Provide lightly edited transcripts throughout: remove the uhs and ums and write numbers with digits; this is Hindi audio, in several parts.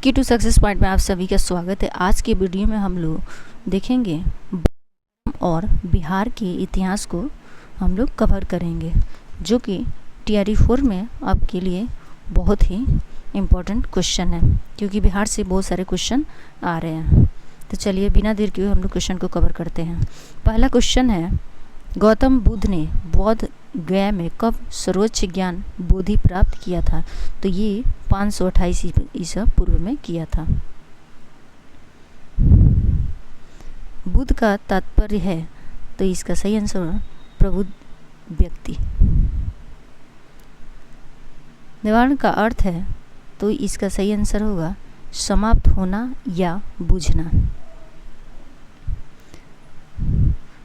की टू सक्सेस पॉइंट में आप सभी का स्वागत है। आज के वीडियो में हम लोग देखेंगे और बिहार के इतिहास को हम लोग कवर करेंगे, जो कि टीआरई 4 में आपके लिए बहुत ही इम्पोर्टेंट क्वेश्चन है, क्योंकि बिहार से बहुत सारे क्वेश्चन आ रहे हैं। तो चलिए बिना देर किए हम लोग क्वेश्चन को कवर करते हैं। पहला क्वेश्चन है, गौतम बुद्ध ने बोध गया में कब सर्वोच्च ज्ञान बोधि प्राप्त किया था? तो ये 528 ईसा पूर्व में किया था। बुद्ध का तात्पर्य है, तो इसका सही आंसर प्रबुद्ध व्यक्ति। निवारण का अर्थ है, तो इसका सही आंसर होगा समाप्त होना या बुझना।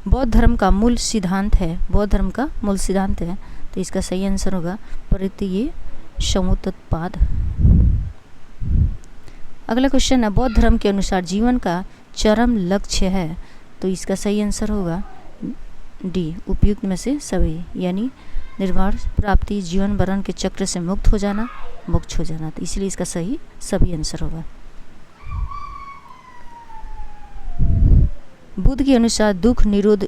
बौद्ध धर्म का मूल सिद्धांत है, बौद्ध धर्म का मूल सिद्धांत है, तो इसका सही आंसर होगा परित्याग समुत्पाद। अगला क्वेश्चन है, बौद्ध धर्म के अनुसार जीवन का चरम लक्ष्य है, तो इसका सही आंसर होगा डी, उपयुक्त में से सभी, यानी निर्वाण प्राप्ति, जीवन मरण के चक्र से मुक्त हो जाना, मोक्ष हो जाना। तो इसलिए इसका सही सभी आंसर होगा। बुद्ध के अनुसार दुख निरोध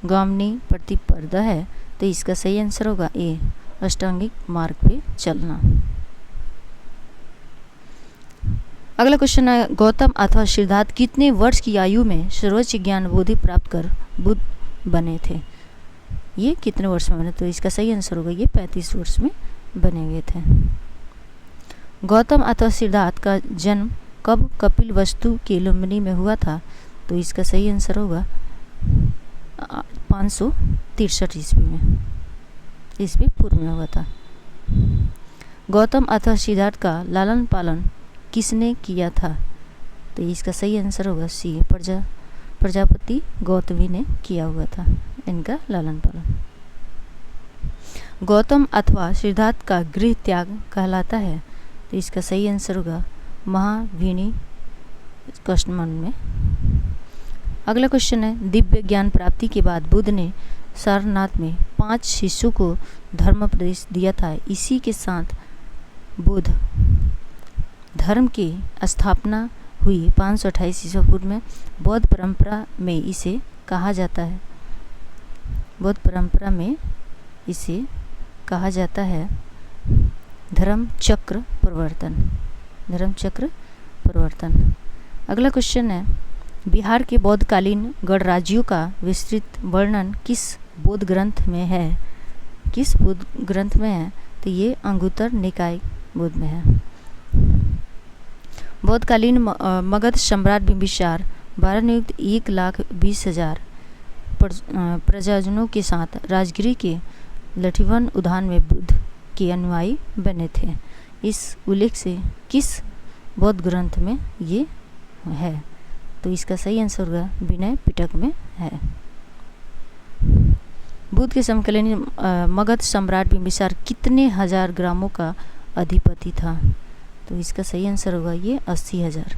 गामिनी प्रतिपदा है, तो इसका सही आंसर होगा ए, अष्टांगिक मार्ग पे चलना। अगला क्वेश्चन है, गौतम अथवा सिद्धार्थ कितने वर्ष की आयु में सर्वोच्च ज्ञान बोधि प्राप्त कर बुद्ध बने थे? ये कितने वर्ष में बने? तो इसका सही आंसर होगा ये 35 वर्ष में बने हुए थे। गौतम अथवा सिद्धार्थ का जन्म कब कपिलवस्तु के लुम्बिनी में हुआ था? तो इसका सही आंसर होगा 563 ईस्वी में, ईस्वी पूर्व में हुआ था। गौतम अथवा सिद्धार्थ का लालन पालन किसने किया था? तो इसका सही आंसर होगा सी, प्रजापति गौतमी ने किया हुआ था इनका लालन पालन। गौतम अथवा सिद्धार्थ का गृह त्याग कहलाता है, तो इसका सही आंसर होगा महावीणी कष्टमन में। अगला क्वेश्चन है, दिव्य ज्ञान प्राप्ति के बाद बुद्ध ने सारनाथ में 5 शिष्यों को धर्मोपदेश दिया था। इसी के साथ बुद्ध धर्म की स्थापना हुई 528 ईसा पूर्व में। बौद्ध परंपरा में इसे कहा जाता है, बौद्ध परंपरा में इसे कहा जाता है धर्म चक्र प्रवर्तन, धर्म चक्र प्रवर्तन। अगला क्वेश्चन है, बिहार के बौद्धकालीन गणराज्यों का विस्तृत वर्णन किस बौद्ध ग्रंथ में है? किस बौद्ध ग्रंथ में है? तो ये अंगुत्तर निकाय बौद्ध में है। बौद्धकालीन मगध सम्राट बिंबिसार 12 नियुक्त 1,20,000 प्रजाजनों के साथ राजगिरी के लठीवन उद्यान में बुद्ध के अनुयायी बने थे। इस उल्लेख से किस बौद्ध ग्रंथ में ये है? तो इसका सही आंसर होगा विनय पिटक में है। बुद्ध के समकालीन मगध सम्राट बिंबिसार कितने हजार ग्रामों का अधिपति था? तो इसका सही आंसर होगा ये 80,000।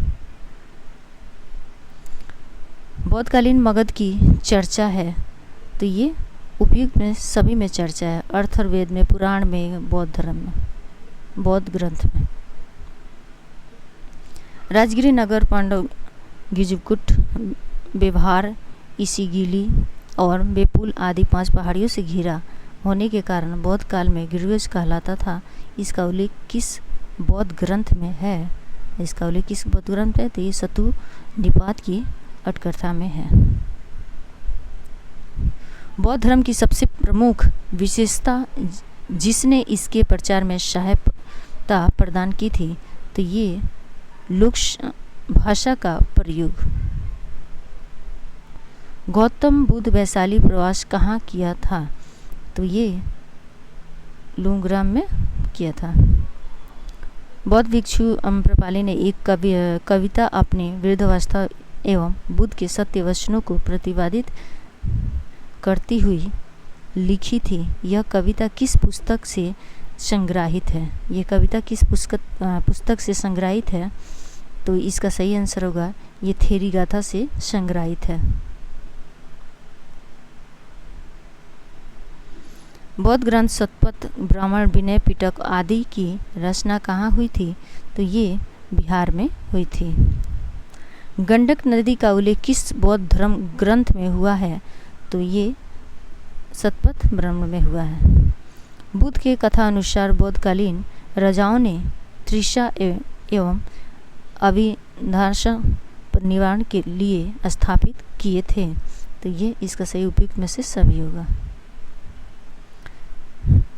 बौद्धकालीन मगध की चर्चा है, तो ये उपयुक्त में सभी में चर्चा है, अथर्ववेद में, पुराण में, बौद्ध धर्म में, बौद्ध ग्रंथ में। राजगिरी नगर पांडव गिजुकुट, व्यवहार, इसिगिली और बेपुल आदि 5 पहाड़ियों से घिरा होने के कारण बौद्ध काल में गिरिराज कहलाता था। इसका उल्लेख किस बौद्ध ग्रंथ में है? इसका उल्लेख किस बौद्ध ग्रंथ है? तो ये सतु निपात की अटकथा में है। बौद्ध धर्म की सबसे प्रमुख विशेषता जिसने इसके प्रचार में सहायता प्रदान की थी, तो ये लोक भाषा का प्रयोग। गौतम बुद्ध वैशाली प्रवास कहाँ किया था? तो ये लुंगराम में किया था। बौद्ध भिक्षु अम्रपाली ने एक कविता अपनी वृद्धावस्था एवं बुद्ध के सत्य वचनों को प्रतिपादित करती हुई लिखी थी। यह कविता किस पुस्तक से संग्रहित है? यह कविता किस पुस्तक से संग्रहित है? तो इसका सही आंसर होगा ये थेरी गाथा से संग्रहित है। बौद्ध ग्रंथ शतपथ, ब्राह्मण, विनय पिटक आदि की रचना कहाँ हुई थी? तो ये बिहार में हुई थी। गंडक नदी का उल्लेख किस बौद्ध धर्म ग्रंथ में हुआ है? तो ये शतपथ ब्रह्म में हुआ है। बुद्ध के कथा अनुसार बौद्धकालीन राजाओं ने तृषा एवं अभिलाषा पर निवारण के लिए स्थापित किए थे। तो ये इसका सही उपयुक्त में से सभी होगा।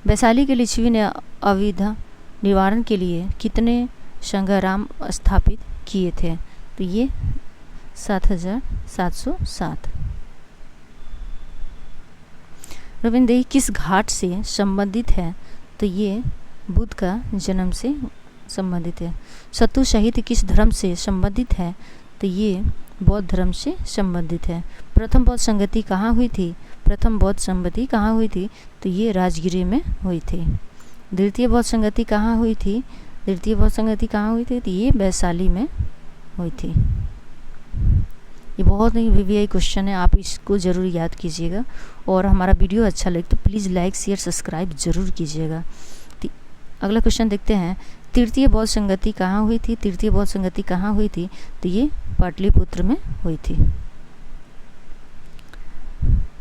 वैशाली के लिच्छवी ने अविधा निवारण के लिए कितने संघराम स्थापित किए थे? तो ये 7707। रविंद्र किस घाट से संबंधित है? तो ये बुद्ध का जन्म से संबंधित है। शत्रु साहित्य किस धर्म से संबंधित है? तो ये बौद्ध धर्म से संबंधित है। प्रथम बौद्ध संगति कहाँ हुई थी? प्रथम बौद्ध संगति कहाँ हुई थी? तो ये राजगिरी में हुई थी। द्वितीय बौद्ध संगति कहाँ हुई थी? द्वितीय बौद्ध संगति कहाँ हुई थी? तो ये वैशाली में हुई थी। ये बहुत ही वीवीआई क्वेश्चन है, आप इसको ज़रूर याद कीजिएगा। और हमारा वीडियो अच्छा लगे तो प्लीज़ लाइक शेयर सब्सक्राइब ज़रूर कीजिएगा। अगला क्वेश्चन देखते हैं। तृतीय बौद्ध संगति कहाँ हुई थी? तृतीय बौद्ध संगति कहाँ हुई थी? तो ये पाटलिपुत्र में हुई थी।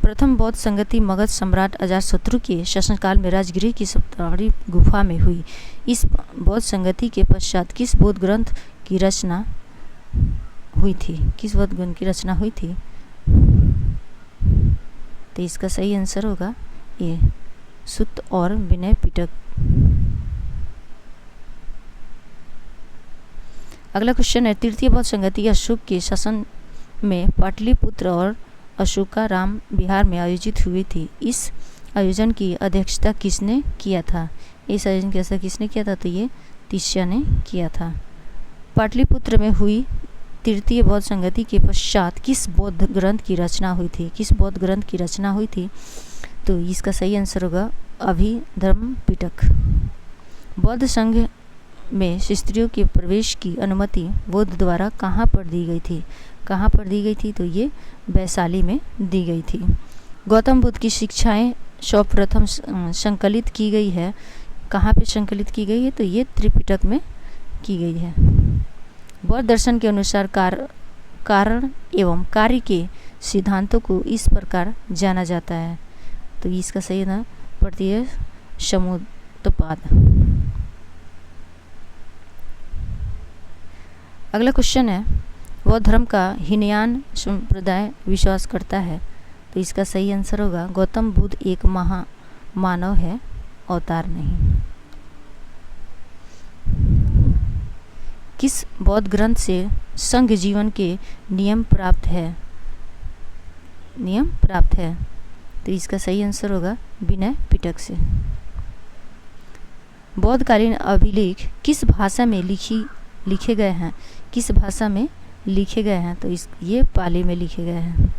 प्रथम बौद्ध संगति मगध सम्राट अजातशत्रु के शासनकाल में राजगिरी की सप्तऋषि गुफा में हुई। इस बौद्ध संगति के पश्चात किस बौद्ध ग्रंथ की रचना हुई थी? किस बौद्ध ग्रंथ की रचना हुई थी? तो इसका सही आंसर होगा ये सुत्त और विनय पिटक। अगला क्वेश्चन है। तृतीय बौद्ध संगति अशोक के शासन में पाटलिपुत्र और अशोकाराम बिहार में आयोजित हुई थी। इस आयोजन की अध्यक्षता किसने किया था? इस आयोजन की अध्यक्षता किसने किया था? तो ये तिष्य ने किया था। पाटलिपुत्र में हुई तृतीय बौद्ध संगति के पश्चात किस बौद्ध ग्रंथ की रचना हुई थी? किस बौद्ध ग्रंथ की रचना हुई थी? तो इसका सही आंसर होगा अभिधर्म पिटक। बौद्ध संघ में स्त्रियों के प्रवेश की अनुमति बुद्ध द्वारा कहाँ पर दी गई थी? कहाँ पर दी गई थी? तो ये वैशाली में दी गई थी। गौतम बुद्ध की शिक्षाएं सर्वप्रथम संकलित की गई है। कहाँ पे संकलित की गई है? तो ये त्रिपिटक में की गई है। बौद्ध दर्शन के अनुसार कारण एवं कार्य के सिद्धांतों को इस प्रकार जाना जाता है। तो इसका सही नाम प्रत्यय समुत्पाद। अगला क्वेश्चन है। बौद्ध धर्म का हीनयान संप्रदाय विश्वास करता है। तो इसका सही आंसर होगा गौतम बुद्ध एक मानव है, अवतार नहीं। किस बौद्ध ग्रंथ से संघ जीवन के नियम प्राप्त है? तो इसका सही आंसर होगा विनय पिटक से। बौद्धकालीन अभिलेख किस भाषा में लिखे गए हैं? किस भाषा में लिखे गए हैं? तो ये पाली में लिखे गए हैं।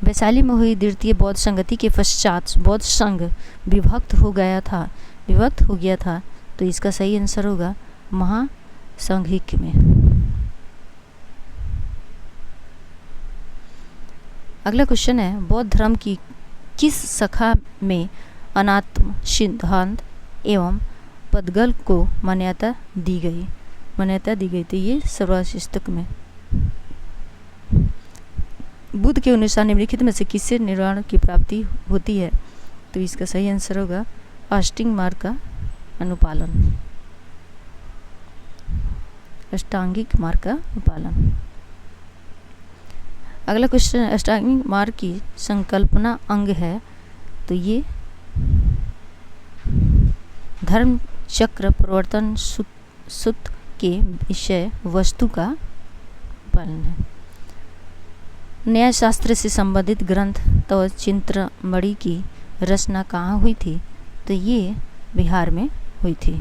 वैशाली में हुई द्वितीय बौद्ध संगति के पश्चात बौद्ध संघ विभक्त हो गया था। तो इसका सही आंसर होगा महासंघिक में। अगला क्वेश्चन है। बौद्ध धर्म की किस शाखा में अनात्म सिद्धांत एवं पदगल को मान्यता दी गई? तो ये सर्वाशिष्टक में। बुद्ध के अनुसार निम्नलिखित में से किससे निर्वाण की प्राप्ति होती है? तो इसका सही आंसर होगा अष्टांगिक मार्ग का अनुपालन। अष्टांगिक मार्ग का अनुपालन। अगला क्वेश्चन, अष्टांगिक मार्ग की संकल्पना अंग है। तो ये धर्म चक्र प्रवर्तन सूत्र के विषय वस्तु का पालन है। न्याय शास्त्र से संबंधित ग्रंथ तो चिंतामणि की रचना कहाँ हुई थी? तो ये बिहार में हुई थी।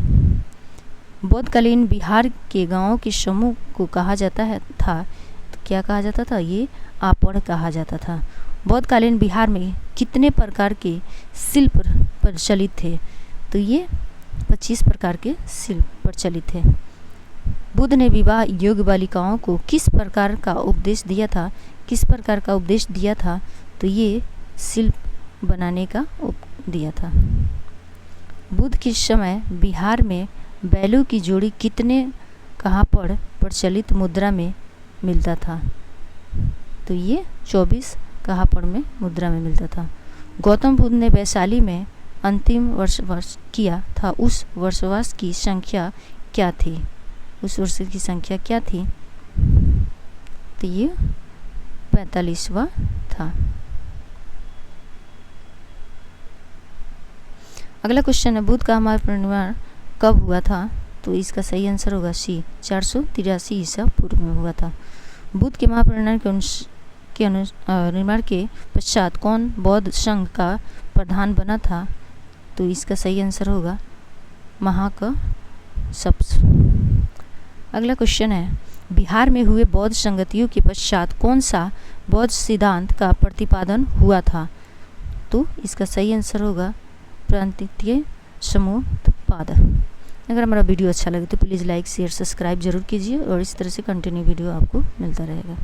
बौद्धकालीन बिहार के गांवों के समूह को कहा जाता था। तो क्या कहा जाता था? ये आपड़ कहा जाता था। बौद्धकालीन बिहार में कितने प्रकार के शिल्प प्रचलित थे? तो ये 25 प्रकार के शिल्प प्रचलित थे। बुद्ध ने विवाह योग्य बालिकाओं को किस प्रकार का उपदेश दिया था? तो ये शिल्प बनाने का दिया था। बुद्ध के समय बिहार में बैलों की जोड़ी कितने कहाँ पर प्रचलित मुद्रा में मिलता था? तो ये 24 कहाँ पर में मुद्रा में मिलता था। गौतम बुद्ध ने वैशाली में अंतिम वर्षवास किया था, उस वर्षवास की संख्या क्या थी? उस वर्ष की संख्या क्या थी? तो ये 45वां था। अगला क्वेश्चन है, बुद्ध का महापरिनिर्वाण कब हुआ था? तो इसका सही आंसर होगा सी, 483 ईसा पूर्व में हुआ था। बुद्ध के महापरिनिर्वाण के निर्माण के पश्चात कौन बौद्ध संघ का प्रधान बना था? तो इसका सही आंसर होगा महाकसप्स। अगला क्वेश्चन है, बिहार में हुए बौद्ध संगतियों के पश्चात कौन सा बौद्ध सिद्धांत का प्रतिपादन हुआ था? तो इसका सही आंसर होगा प्रांतीय समुत्पाद। अगर हमारा वीडियो अच्छा लगे तो प्लीज़ लाइक शेयर सब्सक्राइब जरूर कीजिए और इस तरह से कंटिन्यू वीडियो आपको मिलता रहेगा।